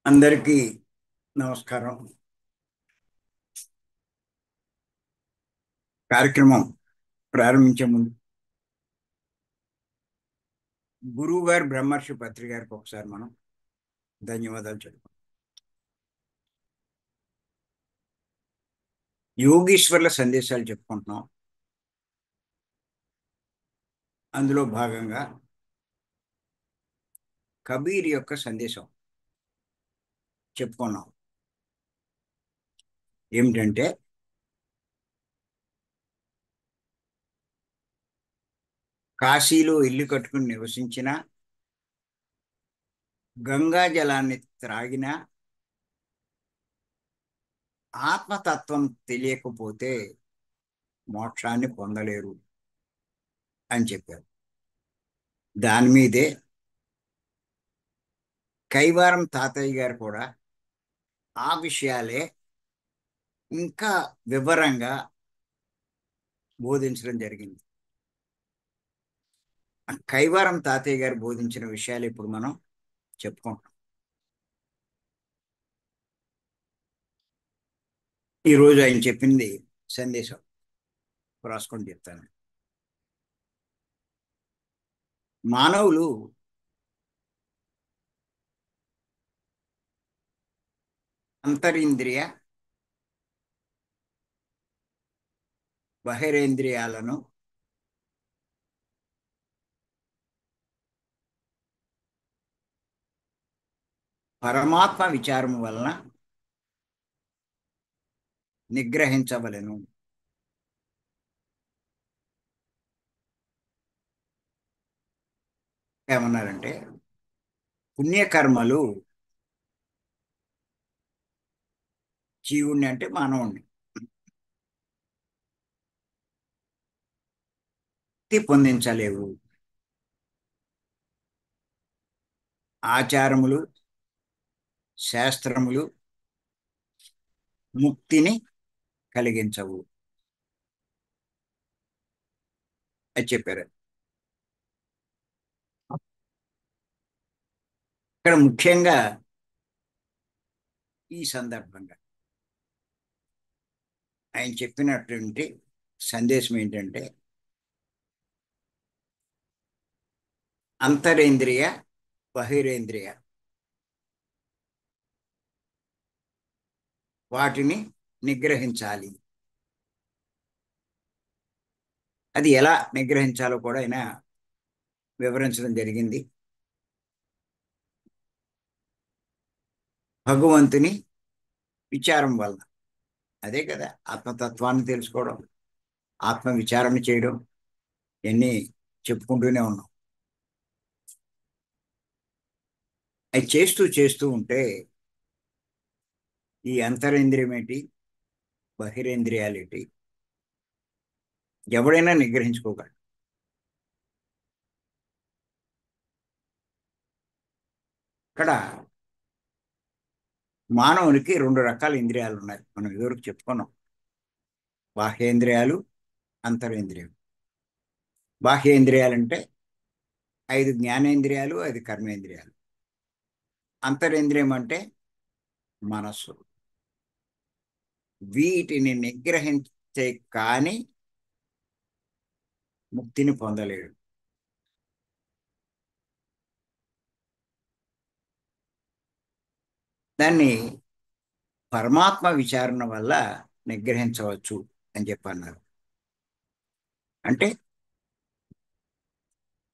అందరికీ నమస్కారం. కార్యక్రమం ప్రారంభించే ముందు గురువు గారు బ్రహ్మర్షి పత్రి గారికి ఒకసారి మనం ధన్యవాదాలు చెప్పుకోం. యోగీశ్వర్ల సందేశాలు చెప్పుకుంటున్నాం. అందులో భాగంగా కబీర్ యొక్క సందేశం చెప్పుకున్నాం. ఏమిటంటే కాశీలో ఇల్లు కట్టుకుని నివసించిన, గంగా జలాన్ని త్రాగిన, ఆత్మతత్వం తెలియకపోతే మోక్షాన్ని పొందలేరు అని చెప్పారు. దాని మీదే కైవారం తాతయ్య గారు కూడా ఆ విషయాలే ఇంకా వివరంగా బోధించడం జరిగింది. కైవారం తాతయ్య గారు బోధించిన విషయాలు ఇప్పుడు మనం చెప్పుకుంటాం. ఈరోజు ఆయన చెప్పింది సందేశం రాసుకొని చెప్తాను. మానవులు అంతరింద్రియ బహిరేంద్రియాలను పరమాత్మ విచారం వలన నిగ్రహించవలెను. ఏమన్నారంటే పుణ్యకర్మలు జీవుణ్ణి అంటే మానవుణ్ణి పొందించలేవు. ఆచారములు శాస్త్రములు ముక్తిని కలిగించవు అని చెప్పారు. ఇక్కడ ముఖ్యంగా ఈ సందర్భంగా ఆయన చెప్పినటువంటి సందేశం ఏంటంటే అంతరేంద్రియ బహిరేంద్రియ వాటిని నిగ్రహించాలి. అది ఎలా నిగ్రహించాలో కూడా ఆయన వివరించడం జరిగింది. భగవంతుని విచారం వల్ల, అదే కదా ఆత్మతత్వాన్ని తెలుసుకోవడం, ఆత్మ విచారణ చేయడం, ఇవన్నీ చెప్పుకుంటూనే ఉన్నాం. అవి చేస్తూ చేస్తూ ఉంటే ఈ అంతరేంద్రియం ఏంటి, బహిరేంద్రియాలు ఏంటి, ఎవడైనా నిగ్రహించుకోగలడు. ఇక్కడ మానవునికి రెండు రకాల ఇంద్రియాలు ఉన్నాయి. మనం ఇదివరకు చెప్పుకున్నాం. బాహ్యేంద్రియాలు, అంతరేంద్రియాలు. బాహ్యేంద్రియాలంటే 5 జ్ఞానేంద్రియాలు, 5 కర్మేంద్రియాలు. అంతరేంద్రియం అంటే మనస్సు. వీటిని నిగ్రహించే కానీ ముక్తిని పొందలేడు. దాన్ని పరమాత్మ విచారణ వల్ల నిగ్రహించవచ్చు అని చెప్పన్నారు. అంటే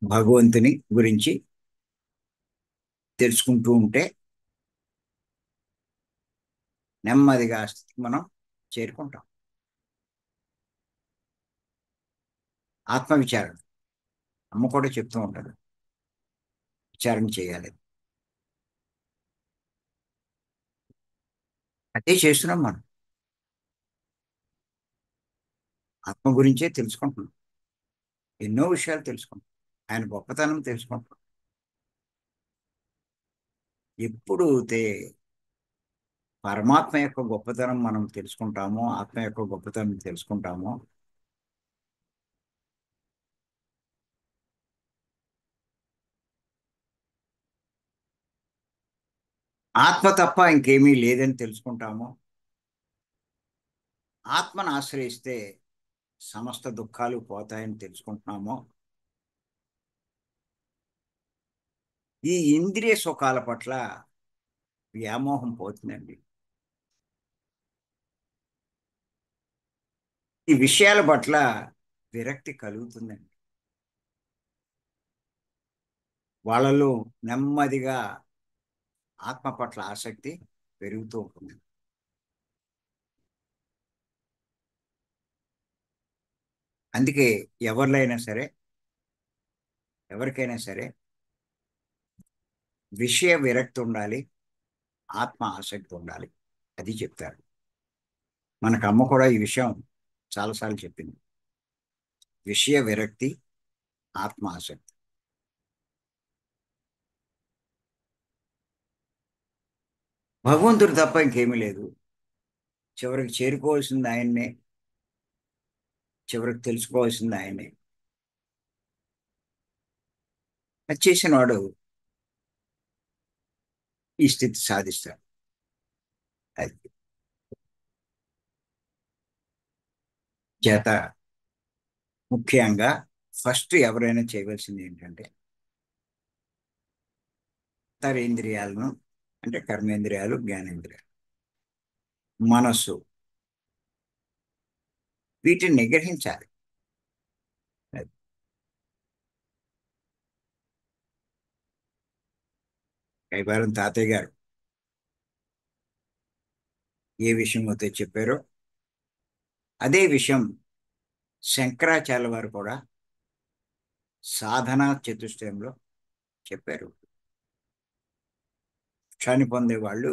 భగవంతుని గురించి తెలుసుకుంటూ ఉంటే నెమ్మదిగా ఆ స్థితికి మనం చేరుకుంటాం. ఆత్మ విచారణ అమ్మ కూడా చెప్తూ ఉంటాడు, విచారణ చేయాలి. అదే చేస్తున్నాం మనం. ఆత్మ గురించే తెలుసుకుంటున్నాం. ఎన్నో విషయాలు తెలుసుకుంటాం. ఆయన గొప్పతనం తెలుసుకుంటాం. ఎప్పుడు పరమాత్మ యొక్క గొప్పతనం మనం తెలుసుకుంటామో, ఆత్మ యొక్క గొప్పతనం తెలుసుకుంటామో, ఆత్మ తప్ప ఇంకేమీ లేదని తెలుసుకుంటాము. ఆత్మను ఆశ్రయిస్తే సమస్త దుఃఖాలు పోతాయని తెలుసుకుంటున్నాము. ఈ ఇంద్రియ సుఖాల పట్ల వ్యామోహం పోతుందండి. ఈ విషయాల పట్ల విరక్తి కలుగుతుందండి. వాళ్ళలో నెమ్మదిగా ఆత్మ పట్ల ఆసక్తి పెరుగుతూ ఉంటుంది. అందుకే ఎవరికైనా సరే ఎవరికైనా సరే విషయ విరక్తి ఉండాలి, ఆత్మ ఆసక్తి ఉండాలి. అది చెప్తారు. మనకు అమ్మ కూడా ఈ విషయం చాలాసార్లు చెప్పింది. విషయ విరక్తి, ఆత్మ ఆసక్తి. భగవంతుడు తప్ప ఇంకేమీ లేదు. చివరికి చేరుకోవాల్సింది ఆయన్నే, చివరికి తెలుసుకోవాల్సింది ఆయన్నే. అది చేసిన వాడు ఈ స్థితి సాధిస్తాడు. అది చేత ముఖ్యంగా ఫస్ట్ ఎవరైనా చేయవలసింది ఏంటంటే అంతరేంద్రియాలను, అంటే కర్మేంద్రియాలు, జ్ఞానేంద్రియాలు, మనస్సు, వీటిని నిగ్రహించాలి. అది కైవారం తాతయ్య గారు ఏ విషయం అయితే చెప్పారో అదే విషయం శంకరాచార్య వారు కూడా సాధనా చతుష్టయంలో చెప్పారు. మోక్షాన్ని పొందే వాళ్ళు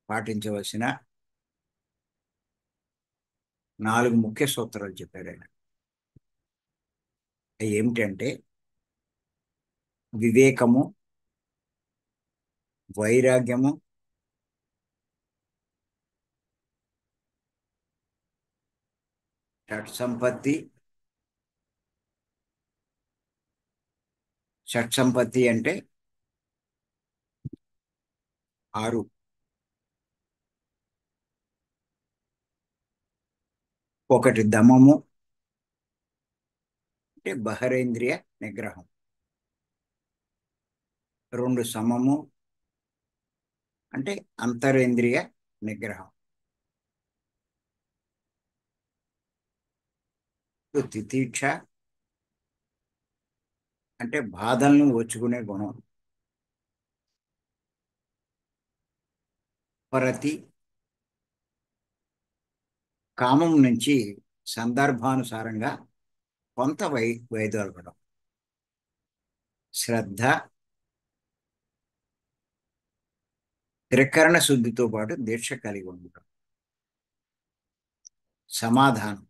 పాటించవలసిన 4 ముఖ్య సూత్రాలు చెప్పారు ఆయన. అవి ఏమిటంటే వివేకము, వైరాగ్యము, షట్సంపత్తి. షట్సంపత్తి అంటే 6. ఒకటి దమము, అంటే బహరేంద్రియ నిగ్రహం. 2 సమము, అంటే అంతరేంద్రియ నిగ్రహం. తితీక్ష, అంటే బాధలను ఓర్చుకునే గుణం. పరతి, కామం నుంచి సందర్భానుసారంగా కొంత వైదొలగడం. శ్రద్ధ, త్రికరణ శుద్ధితో పాటు దీక్ష కలిగి ఉండడం. సమాధానం,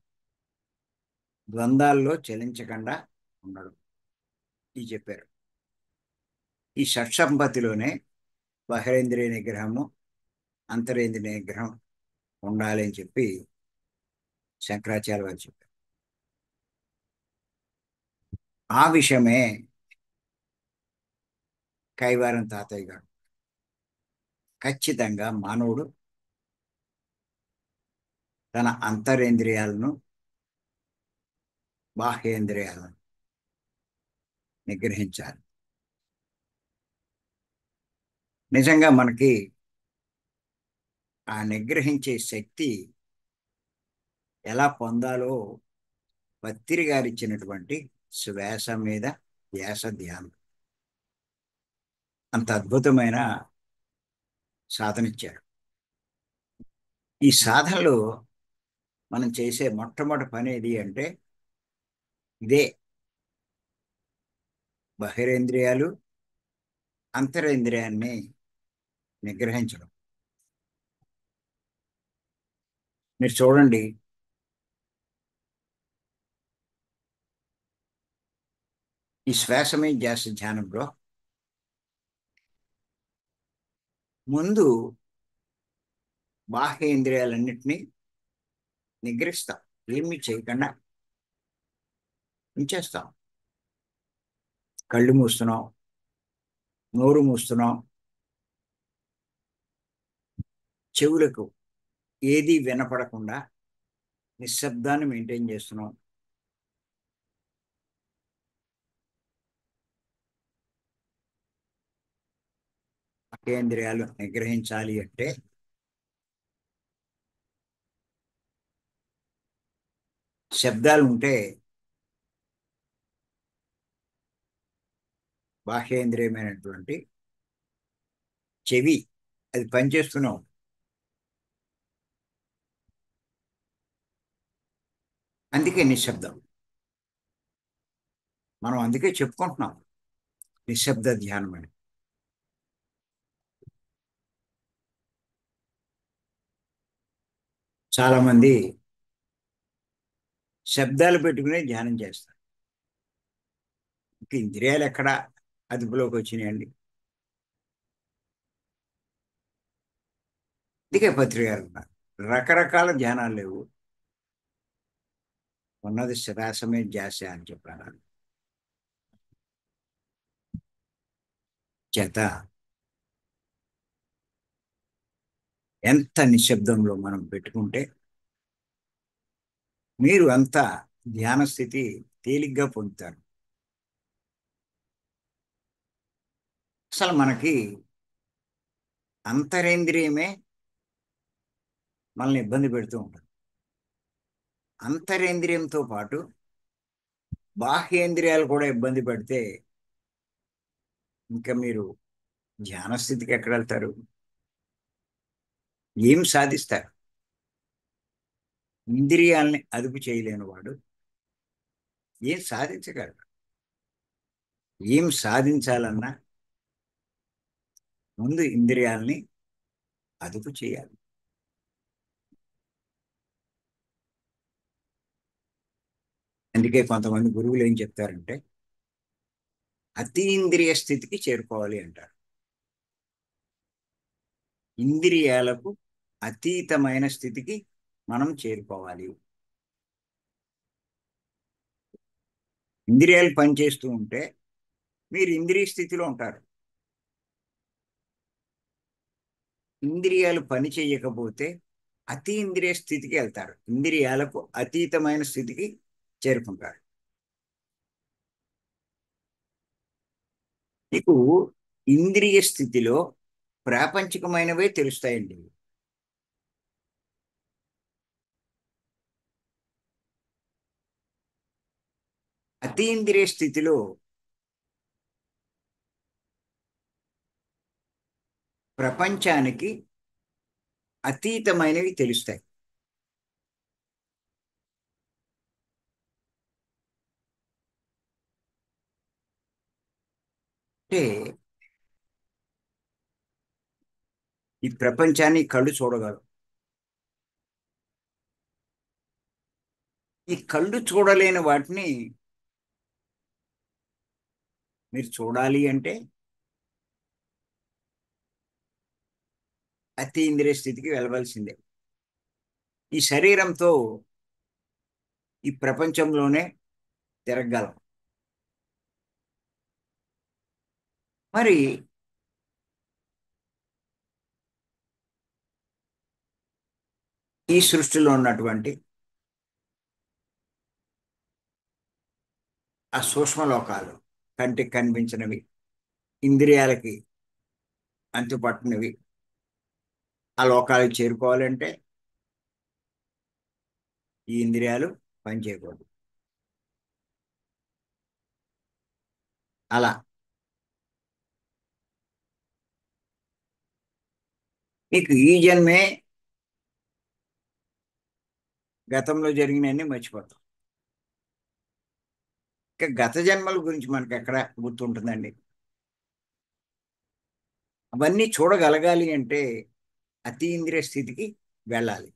ద్వంద్వాల్లో చలించకుండా ఉండడం. ఇది చెప్పారు. ఈ షట్సంపత్తిలోనే బహిరేంద్రియ నిగ్రహము, అంతరేంద్రియ నిగ్రహం ఉండాలి అని చెప్పి శంకరాచార్య వారు చెప్పారు. ఆ విషయమే కైవారం తాతయ్య గారు ఖచ్చితంగా మానవుడు తన అంతరేంద్రియాలను, బాహ్యేంద్రియాలను నిగ్రహించాలి. నిజంగా మనకి ఆ నిగ్రహించే శక్తి ఎలా పొందాలో పత్రి గారు ఇచ్చినటువంటి శ్వాస మీద ధ్యాస ధ్యానం అంత అద్భుతమైన సాధన ఇచ్చారు. ఈ సాధనలో మనం చేసే మొట్టమొదటి పని ఏది అంటే ఇదే, బహిరేంద్రియాలు, అంతరేంద్రియాన్ని నిగ్రహించడం. మీరు చూడండి, ఈ శ్వాస మీద ధ్యాస ధ్యానంలో ముందు బాహ్యేంద్రియాలన్నింటినీ నిగ్రహిస్తాం, ఏమీ చేయకుండా ఉంచేస్తాం. కళ్ళు మూస్తున్నాం, నోరు మూస్తున్నాం, చెవులకు ఏది వినపడకుండా నిశ్శబ్దాన్ని మెయింటైన్ చేస్తున్నాం. బాహ్యేంద్రియాలు నిగ్రహించాలి అంటే శబ్దాలు ఉంటే బాహ్యేంద్రియమైనటువంటి చెవి అది పనిచేస్తున్నాం. అందుకే నిశ్శబ్దం. మనం అందుకే చెప్పుకుంటున్నాం నిశ్శబ్ద ధ్యానం అని. చాలా మంది శబ్దాలు పెట్టుకునే ధ్యానం చేస్తారు. ఇంక ఇంద్రియాలు ఎక్కడ అదుపులోకి వచ్చినాయండి? అందుకే పత్రిక గారు ఉన్నారు. రకరకాల ధ్యానాలు లేవు, ఉన్నది శ్వాసమే ధ్యాస అని చెప్పారు. చేత ఎంత నిశ్శబ్దంలో మనం పెట్టుకుంటే మీరు అంత ధ్యాన స్థితి తేలిగ్గా పొందుతారు. అసలు మనకి అంతరేంద్రియమే మనల్ని ఇబ్బంది పెడుతూ ఉంటుంది. అంతరేంద్రియంతో పాటు బాహ్యేంద్రియాలు కూడా ఇబ్బంది పెడితే ఇంకా మీరు ధ్యాన స్థితికి ఎక్కడ వెళ్తారు? ఏం సాధిస్తారు? ఇంద్రియాల్ని అదుపు చేయలేని వాడు ఏం సాధించగలరు? ఏం సాధించాలన్నా ముందు ఇంద్రియాల్ని అదుపు చేయాలి. అందుకే కొంతమంది గురువులు ఏం చెప్తారంటే అతీంద్రియ స్థితికి చేరుకోవాలి అంటారు. ఇంద్రియాలకు అతీతమైన స్థితికి మనం చేరుకోవాలి. ఇంద్రియాలు పనిచేస్తూ ఉంటే మీరు ఇంద్రియ స్థితిలో ఉంటారు. ఇంద్రియాలు పని చేయకపోతే అతీంద్రియ స్థితికి వెళ్తారు. ఇంద్రియాలకు అతీతమైన స్థితికి చేరుకుంటారు. మీకు ఇంద్రియ స్థితిలో ప్రాపంచికమైనవే తెలుస్తాయండి. అతీంద్రియ స్థితిలో ప్రపంచానికి అతీతమైనవి తెలుస్తాయి. అంటే ఈ ప్రపంచాన్ని కళ్ళు చూడగలరు. ఈ కళ్ళు చూడలేని వాటిని మీరు చూడాలి అంటే అతీంద్రియ స్థితికి వెళ్ళవలసిందే. ఈ శరీరంతో ఈ ప్రపంచంలోనే తిరగగలం. మరి ఈ సృష్టిలో ఉన్నటువంటి ఆ సూక్ష్మ లోకాలు, కంటికి కనిపించినవి, ఇంద్రియాలకి అంతుపట్టనివి, ఆ లోకాలకు చేరుకోవాలంటే ఈ ఇంద్రియాలు పనిచేయకూడదు. అలా మీకు ఈ జన్మే గతంలో జరిగినవన్నీ మర్చిపోతాం. ఇంకా గత జన్మల గురించి మనకి ఎక్కడ గుర్తుంటుందండి? అవన్నీ చూడగలగాలి అంటే అతీంద్రియ స్థితికి వెళ్ళాలి.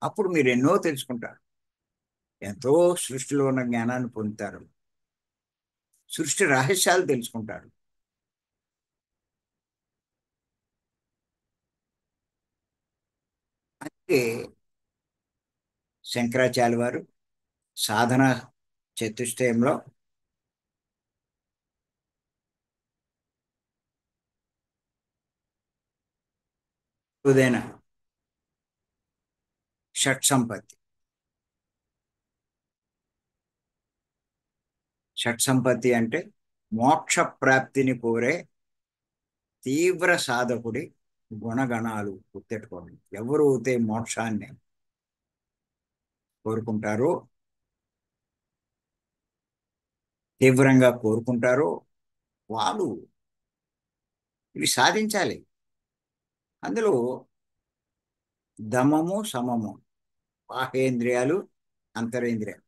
అప్పుడు మీరు ఎన్నో తెలుసుకుంటారు. ఎంతో సృష్టిలో ఉన్న జ్ఞానాన్ని పొందుతారు. సృష్టి రహస్యాలు తెలుసుకుంటారు. అందుకే శంకరాచార్య వారు సాధన చతుష్టయంలో ఏదైనా షట్ సంపత్తి. షట్ సంపత్తి అంటే మోక్ష ప్రాప్తిని కోరే తీవ్ర సాధకుడి గుణగణాలు గుర్తెట్టుకోండి. ఎవరు అయితే మోక్షాన్ని కోరుకుంటారో, తీవ్రంగా కోరుకుంటారో వాళ్ళు ఇవి సాధించాలి. అందులో దమము సమము, బాహేంద్రియాలు అంతరేంద్రియాలు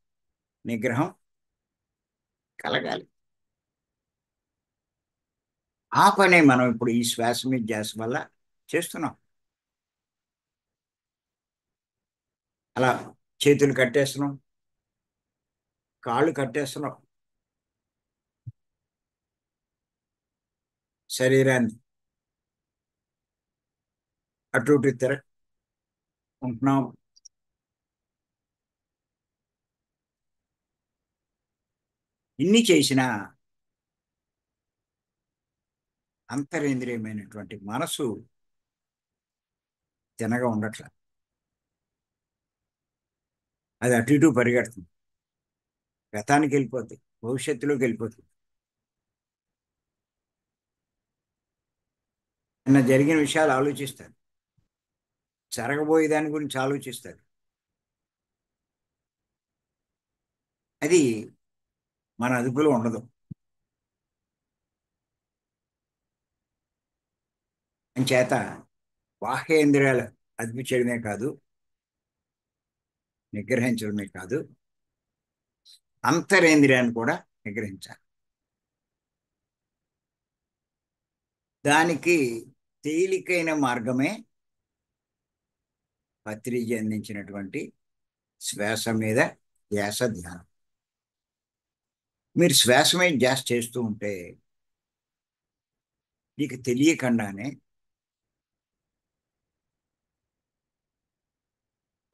నిగ్రహం కలగాలి. ఆ పనే మనం ఇప్పుడు ఈ శ్వాస మీద ధ్యాస వల్ల చేస్తున్నాం. అలా చేతులు కట్టేస్తున్నాం, కాళ్ళు కట్టేస్తున్నాం, శరీరాన్ని అటు ఇటు తిరగకుంటున్నాం. ఇన్ని చేసినా అంతరేంద్రియమైనటువంటి మనసు తినగా ఉండట్ల. అది అటు ఇటు పరిగెడుతుంది, గతానికి వెళ్ళిపోతుంది, భవిష్యత్తులోకి వెళ్ళిపోతుంది. నిన్న జరిగిన విషయాలు ఆలోచిస్తారు, జరగబోయే దాని గురించి ఆలోచిస్తారు. అది మన అదుపులో ఉండదు. చేత బాహ్యేంద్రియాలు అదుపు చేయడమే కాదు, నిగ్రహించడమే కాదు, అంతరేంద్రియాన్ని కూడా నిగ్రహించాలి. దానికి తేలికైన మార్గమే పత్రిజీ అందించినటువంటి శ్వాస మీద ధ్యాస ధ్యానం. మీరు శ్వాస మీద ధ్యాస చేస్తూ ఉంటే మీకు తెలియకుండానే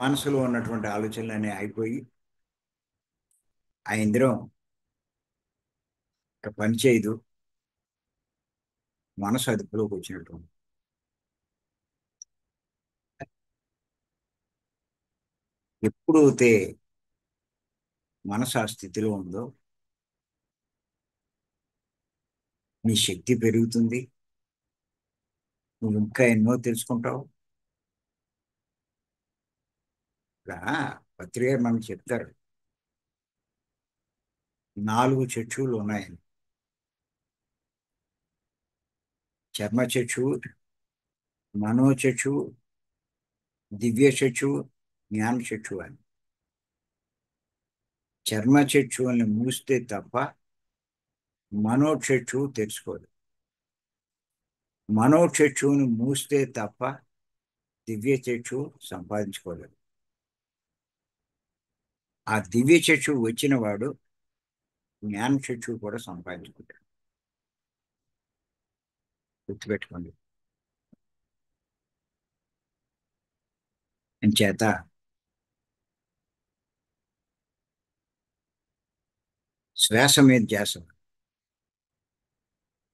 మనసులో ఉన్నటువంటి ఆలోచనలన్నీ అయిపోయి ఆ ఇంద్రియం ఇక పని చేయదు, మనసు అదుపులోకి వచ్చినట్టు. ఎప్పుడైతే మనసు ఆ స్థితిలో ఉందో నీ శక్తి పెరుగుతుంది, నువ్వు ఇంకా ఎన్నో తెలుసుకుంటావు. ఇలా పత్రిక మనకు చెప్తారు 4 చక్షువులు ఉన్నాయని. చర్మ చక్షువు, మనోచక్షువు, దివ్య చక్షువు, జ్ఞాన చక్షువు అని. చర్మ చక్షువుల్ని మూస్తే తప్ప మనోచక్షువు తెరుచుకోదు, మనోచక్షువుని మూస్తే తప్ప దివ్య చక్షువు సంపాదించుకోలేదు. ఆ దివ్య చక్షువు వచ్చిన వాడు జ్ఞాన చక్షువు కూడా సంపాదించుకుంటాడు. గుర్తుపెట్టుకోండి. అంచేత శ్వాస మీద ధ్యాస,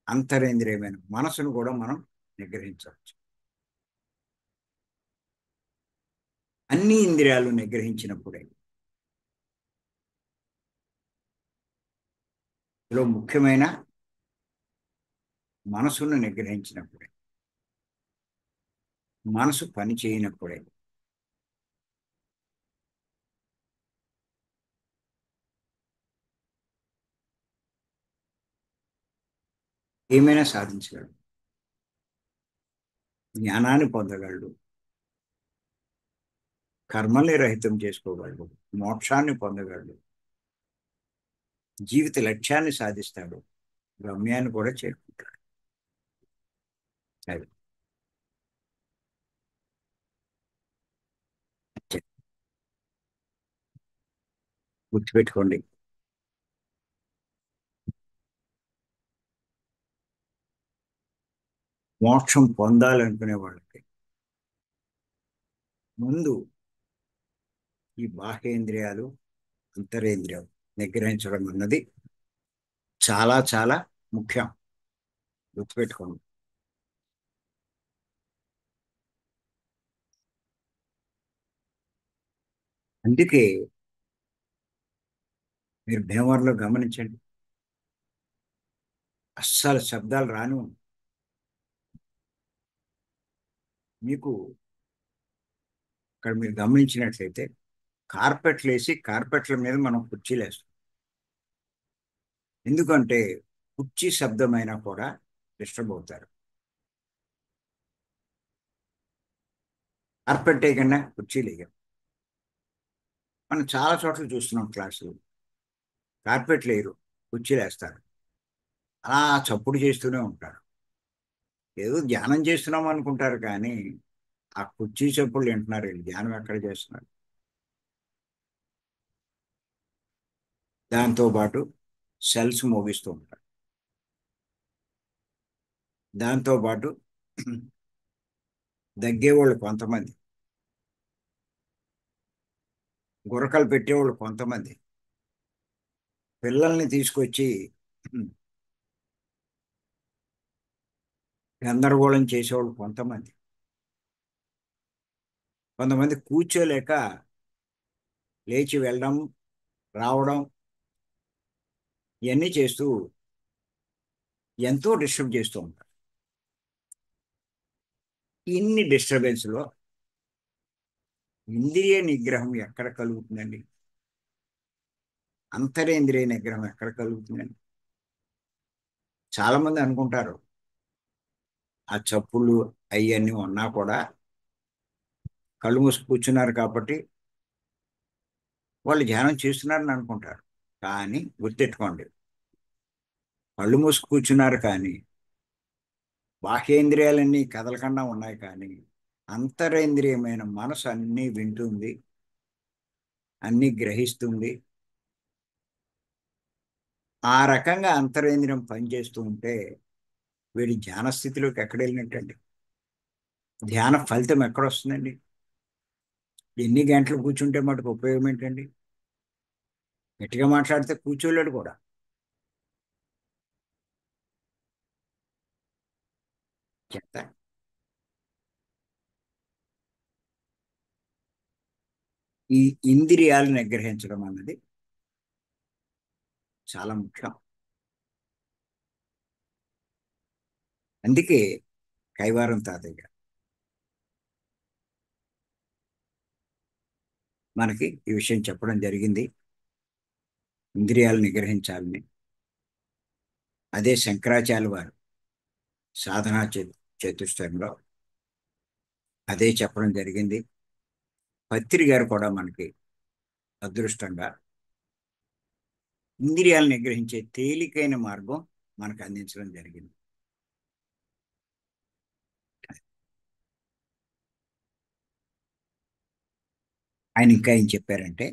అంతరేంద్రియమైన మనసును కూడా మనం నిగ్రహించవచ్చు. అన్ని ఇంద్రియాలు నిగ్రహించినప్పుడే, ఇందులో ముఖ్యమైన మనసును నిగ్రహించినప్పుడే, మనసు పని చేయనప్పుడే ఏమైనా సాధించగలడు. జ్ఞానాన్ని పొందగలడు, కర్మల్ని రహితం చేసుకోగలడు, మోక్షాన్ని పొందగలడు, జీవిత లక్ష్యాన్ని సాధిస్తాడు, గమ్యాన్ని కూడా చేరుకుంటాడు. అది గుర్తుపెట్టుకోండి. మోక్షం పొందాలనుకునే వాళ్ళకి ముందు ఈ బాహ్యేంద్రియాలు అంతరేంద్రియాలు నిగ్రహించడం అన్నది చాలా చాలా ముఖ్యం. గుర్తుపెట్టుకోండి. అందుకే మీరు భీమవరంలో గమనించండి, అస్సలు శబ్దాలు రాను. మీకు ఇక్కడ మీరు గమనించినట్లయితే కార్పెట్లు వేసి కార్పెట్ల మీద మనం కుర్చీలు వేస్తాం. ఎందుకంటే కుర్చీ శబ్దమైనా కూడా డిస్టర్బ్ అవుతారు. కార్పెట్ వేయకుండా కుర్చీలు వేయరు. మనం చాలా చోట్ల చూస్తున్నాం క్లాసులు, కార్పెట్లు వేయరు, కుర్చీలు వేస్తారు. అలా చప్పుడు చేస్తూనే ఉంటారు. ఏదో ధ్యానం చేస్తున్నాం అనుకుంటారు కానీ ఆ కుర్చీ చప్పుళ్ళు వింటున్నారు, వీళ్ళు ధ్యానం ఎక్కడ చేస్తున్నారు. దాంతో పాటు సెల్స్ మోగిస్తూ ఉంటారు. దాంతో పాటు దగ్గేవాళ్ళు కొంతమంది, గురకలు పెట్టేవాళ్ళు కొంతమంది, పిల్లల్ని తీసుకొచ్చి గందరగోళం చేసేవాళ్ళు కొంతమంది, కొంతమంది కూర్చోలేక లేచి వెళ్ళడం రావడం ఇవన్నీ చేస్తూ ఎంతో డిస్టర్బ్ చేస్తూ ఉంటారు. ఇన్ని డిస్టర్బెన్స్లో ఇంద్రియ నిగ్రహం ఎక్కడ కలుగుతుందండి? అంతరేంద్రియ నిగ్రహం ఎక్కడ కలుగుతుందండి? చాలా మంది అనుకుంటారు ఆ చప్పుళ్ళు అవన్నీ ఉన్నా కూడా కళ్ళు మూసి కూర్చున్నారు కాబట్టి వాళ్ళు ధ్యానం చేస్తున్నారని అనుకుంటారు. కానీ గుర్తెట్టుకోండి, కళ్ళు మూసి కూర్చున్నారు కానీ బాహ్యేంద్రియాలన్నీ కదలకుండా ఉన్నాయి కానీ అంతరేంద్రియమైన మనసు అన్నీ వింటుంది, అన్నీ గ్రహిస్తుంది. ఆ రకంగా అంతరేంద్రియం పనిచేస్తూ ఉంటే వీడి ధ్యాన స్థితిలోకి ఎక్కడ వెళ్ళినట్టండి? ధ్యాన ఫలితం ఎక్కడొస్తుందండి? ఎన్ని గంటలు కూర్చుంటే మటుకు ఉపయోగం ఏంటండి? గట్టిగా మాట్లాడితే కూర్చోలేడు కూడా. చెప్తా, ఈ ఇంద్రియాలను నిగ్రహించడం అన్నది చాలా ముఖ్యం. అందుకే కైవారం తాతయ్య గారు మనకి ఈ విషయం చెప్పడం జరిగింది, ఇంద్రియాలు నిగ్రహించాలని. అదే శంకరాచార్య వారు సాధనా చతుష్టయంలో అదే చెప్పడం జరిగింది. పత్రి గారు కూడా మనకి అదృష్టంగా ఇంద్రియాలను నిగ్రహించే తేలికైన మార్గం మనకు అందించడం జరిగింది. ఆయన ఇంకా ఏం చెప్పారంటే,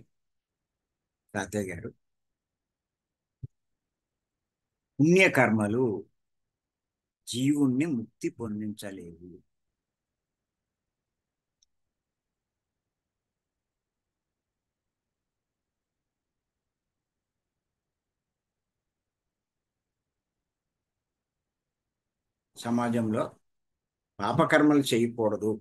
తాతయ్య గారు, పుణ్యకర్మలు జీవుణ్ణి ముక్తి పొందించలేవు. సమాజంలో పాపకర్మలు చేయకూడదు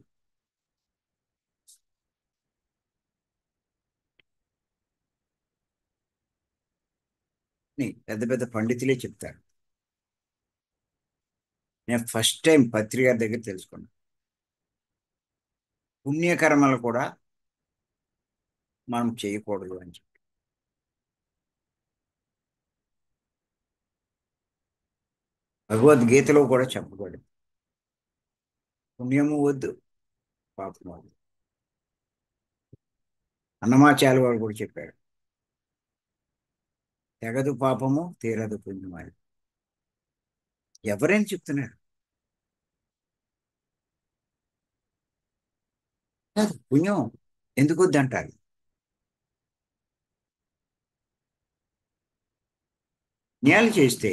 అని పెద్ద పెద్ద పండితులే చెప్తారు. నేను ఫస్ట్ టైం పత్రి గారి దగ్గర తెలుసుకున్నాను, పుణ్యకర్మలు కూడా మనం చేయకూడదు అని చెప్పి. భగవద్గీతలో కూడా చెప్పబడింది, పుణ్యము వద్దు, పాపము వద్దు. అన్నమాచార్య వారు కూడా చెప్పాడు, తెగదు పాపము తీరదు పుణ్యం అని. ఎవరైనా చెప్తున్నారు, కాదు పుణ్యం ఎందుకు వద్దంటారు? పుణ్యాలు చేస్తే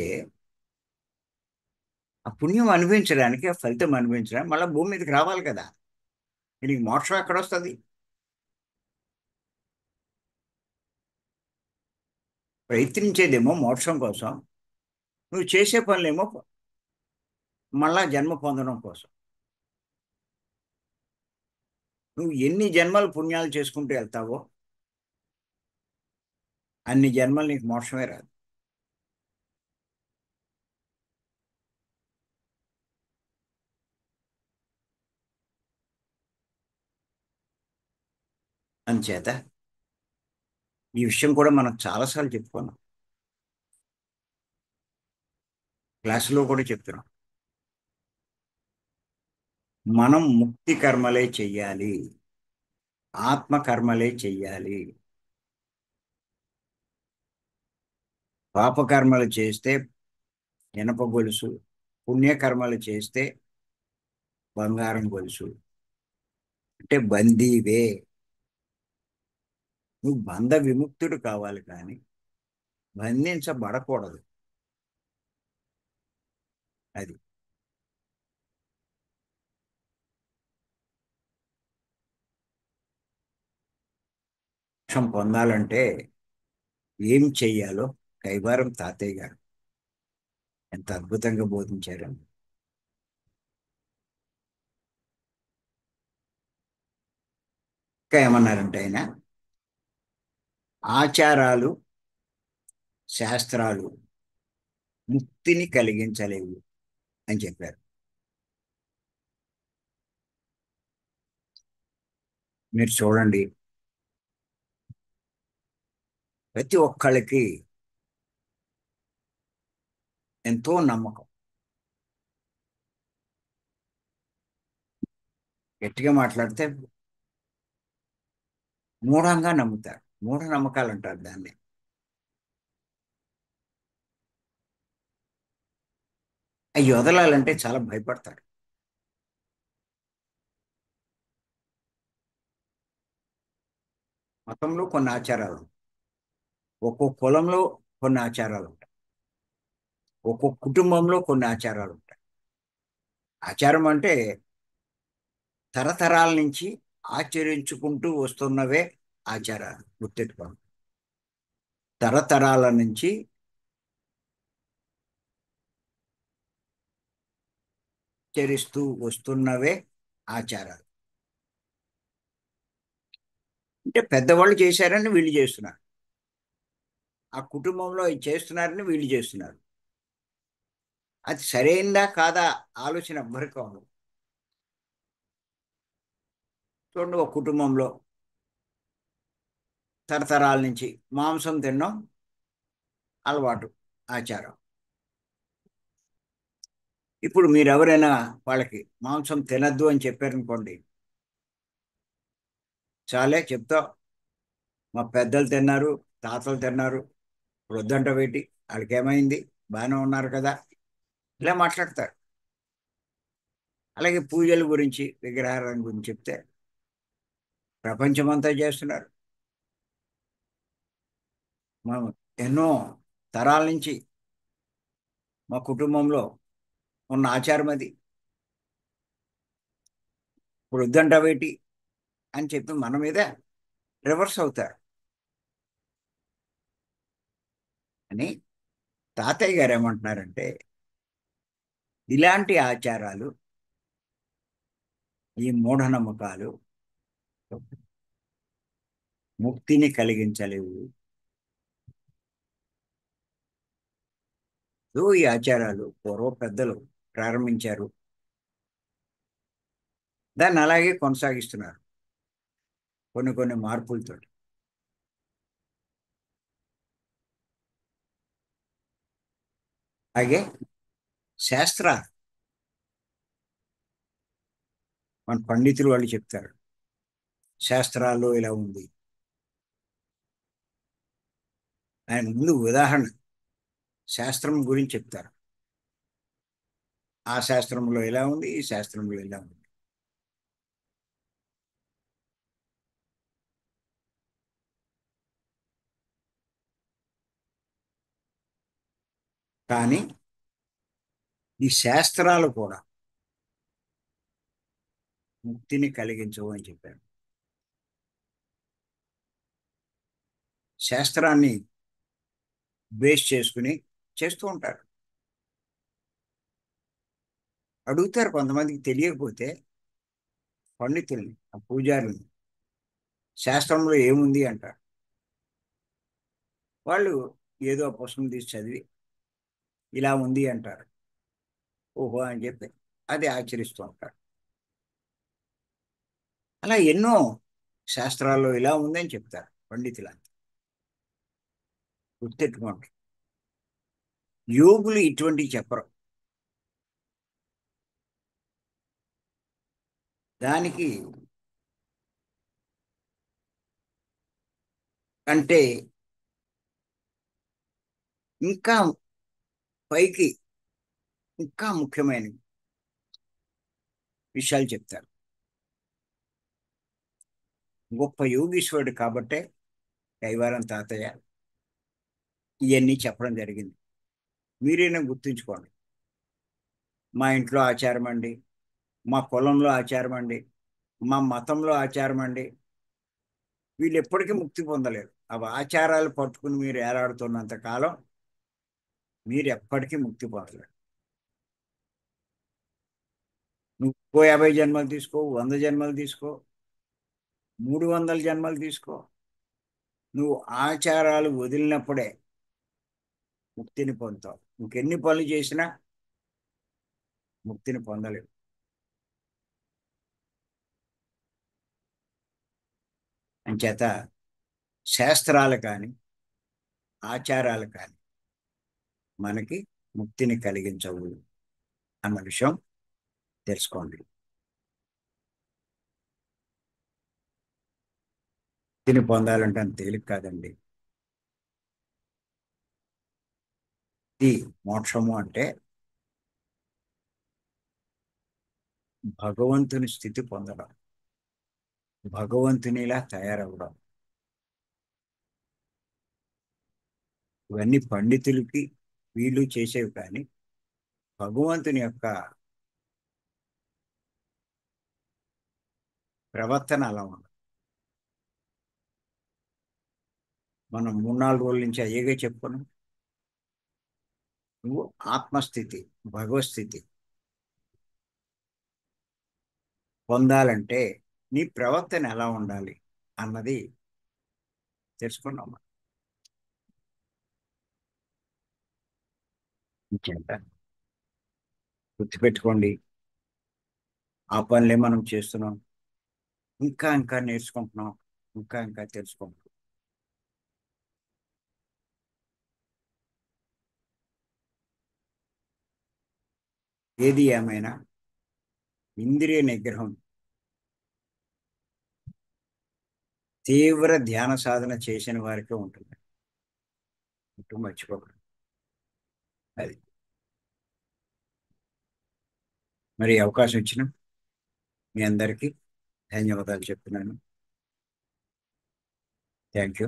ఆ పుణ్యం అనుభవించడానికి, ఆ ఫలితం అనుభవించడానికి మళ్ళీ భూమి మీదకి రావాలి కదా. దీనికి మోక్షం ఎక్కడ వస్తుంది? ప్రయత్నించేదేమో మోక్షం కోసం, నువ్వు చేసే పనులేమో మళ్ళా జన్మ పొందడం కోసం. నువ్వు ఎన్ని జన్మలు పుణ్యాలు చేసుకుంటూ వెళ్తావో అన్ని జన్మలు నీకు మోక్షమే రాదు. అంచేత ఈ విషయం కూడా మనం చాలాసార్లు చెప్పుకున్నాం, క్లాసులో కూడా చెప్తున్నాం. మనం ముక్తి కర్మలే చెయ్యాలి, ఆత్మ కర్మలే చెయ్యాలి. పాపకర్మలు చేస్తే ఇనప గొలుసు, పుణ్యకర్మలు చేస్తే బంగారం గొలుసు. అంటే బందీవే. నువ్వు బంధ విముక్తుడు కావాలి కానీ బంధించబడకూడదు. అది మోక్షం పొందాలంటే ఏం చెయ్యాలో కైవారం తాతయ్య గారు ఎంత అద్భుతంగా బోధించారు. ఇంకా ఏమన్నారంటే ఆయన, ఆచారాలు శాస్త్రాలు ముక్తిని కలిగించలేవు అని చెప్పారు. మీరు చూడండి, ప్రతి ఒక్కళ్ళకి ఎంతో నమ్మకం. గట్టిగా మాట్లాడితే మూఢంగా నమ్ముతారు. మూఢ నమ్మకాలు అంటారు దాన్ని. అవి వదలాలంటే చాలా భయపడతారు. మతంలో కొన్ని ఆచారాలు, ఒక్కో కులంలో కొన్ని ఆచారాలు ఉంటాయి, ఒక్కో కుటుంబంలో కొన్ని ఆచారాలు ఉంటాయి. ఆచారం అంటే తరతరాల నుంచి ఆచరించుకుంటూ వస్తున్నవే ఆచారాలు, గుర్తెట్టుకోండి. తరతరాల నుంచి ఆచరిస్తూ వస్తున్నవే ఆచారాలు. అంటే పెద్దవాళ్ళు చేశారని వీళ్ళు చేస్తున్నారు, ఆ కుటుంబంలో ఇది చేస్తున్నారని వీళ్ళు చేస్తున్నారు. అది సరైందా కాదా ఆలోచన ఎవ్వరికి అవ్వదు. చూడండి, ఒక కుటుంబంలో తరతరాల నుంచి మాంసం తినడం అలవాటు, ఆచారం. ఇప్పుడు మీరు ఎవరైనా వాళ్ళకి మాంసం తినద్దు అని చెప్పారనుకోండి, చాలే చెప్తావు, మా పెద్దలు తిన్నారు, తాతలు తిన్నారు, వృద్ధంట పెట్టి వాళ్ళకి ఏమైంది, బాగానే ఉన్నారు కదా, ఇలా మాట్లాడతారు. అలాగే పూజల గురించి విగ్రహాల గురించి చెప్తే ప్రపంచమంతా చేస్తున్నారు, మనం ఎన్నో తరాల నుంచి మా కుటుంబంలో ఉన్న ఆచారం అది, ఇప్పుడు వద్దంట వేటి అని చెప్పి మన మీద రివర్స్ అవుతారు అని. తాతయ్య గారు ఏమంటున్నారంటే, ఇలాంటి ఆచారాలు, ఈ మూఢనమ్మకాలు ముక్తిని కలిగించలేవు. ఈ ఆచారాలు పూర్వ పెద్దలు ప్రారంభించారు, దాన్ని అలాగే కొనసాగిస్తున్నారు కొన్ని కొన్ని మార్పులతో. అలాగే శాస్త్ర, మన పండితులు వాళ్ళు చెప్తారు, శాస్త్రాల్లో ఇలా ఉంది. ఆయన ముందు ఉదాహరణ శాస్త్రం గురించి చెప్తారు, ఆ శాస్త్రంలో ఎలా ఉంది, ఈ శాస్త్రంలో ఎలా ఉంది. కానీ ఈ శాస్త్రాలు కూడా ముక్తిని కలిగించవు అని చెప్పారు. శాస్త్రాన్ని బేస్ చేసుకుని చేస్తూ ఉంటారు. అడుగుతారు కొంతమందికి తెలియకపోతే పండితుల్ని, ఆ పూజారుల్ని, శాస్త్రంలో ఏముంది అంటారు. వాళ్ళు ఏదో పుస్తకం తీసి చదివి ఇలా ఉంది అంటారు. ఓహో అని చెప్పి అది ఆచరిస్తూ ఉంటారు. అలా ఎన్నో శాస్త్రాల్లో ఇలా ఉందని చెప్తారు పండితులంతా. గుర్తెట్టుకోండి, యోగులు ఇటువంటివి చెప్పరు. దానికి అంటే ఇంకా పైకి ఇంకా ముఖ్యమైన విషయాలు చెప్తారు. గొప్ప యోగీశ్వరుడు కాబట్టే కైవారం తాతయ్య ఇవన్నీ చెప్పడం జరిగింది. మీరైనా గుర్తుంచుకోండి. మా ఇంట్లో ఆచారం అండి, మా కులంలో ఆచారం అండి, మా మతంలో ఆచారం అండి, వీళ్ళు ఎప్పటికీ ముక్తి పొందలేరు. అవి ఆచారాలు పట్టుకుని మీరు ఏలాడుతున్నంత కాలం మీరు ఎప్పటికీ ముక్తి పొందలేరు. నువ్వు 50 జన్మలు తీసుకో, 100 జన్మలు తీసుకో, 300 జన్మలు తీసుకో, నువ్వు ఆచారాలు వదిలినప్పుడే ముక్తిని పొందుతావు. ఇంకెన్ని పనులు చేసినా ముక్తిని పొందలేవు. అంచేత శాస్త్రాలు కానీ ఆచారాలు కానీ మనకి ముక్తిని కలిగించవు అన్న విషయం తెలుసుకోండి. ముక్తిని పొందాలంటే అంత తేలిక కాదండి. ఇది మోక్షము అంటే భగవంతుని స్థితి పొందడం, భగవంతునిలా తయారవడం. ఇవన్నీ పండితులకి వీళ్ళు చేసేవి, కానీ భగవంతుని యొక్క ప్రవర్తన అలా ఉండదు. మనం 3-4 రోజుల నుంచి అయ్యేగా చెప్పుకున్నాం. నువ్వు ఆత్మస్థితి, భగవత్ స్థితి పొందాలంటే నీ ప్రవర్తన ఎలా ఉండాలి అన్నది తెలుసుకున్నాం. ఇంకేంట గుర్తుపెట్టుకోండి, ఆ పనులే మనం చేస్తున్నాం. ఇంకా ఇంకా నేర్చుకుంటున్నాం, ఇంకా ఇంకా తెలుసుకుంటున్నాం. ఏది ఏమైనా ఇంద్రియ నిగ్రహం తీవ్ర ధ్యాన సాధన చేసిన వారికే ఉంటుంది. ఇటు మర్చిపోకూడదు. అది మరి అవకాశం ఇచ్చిన మీ అందరికీ ధన్యవాదాలు చెప్తున్నాను. Thank you.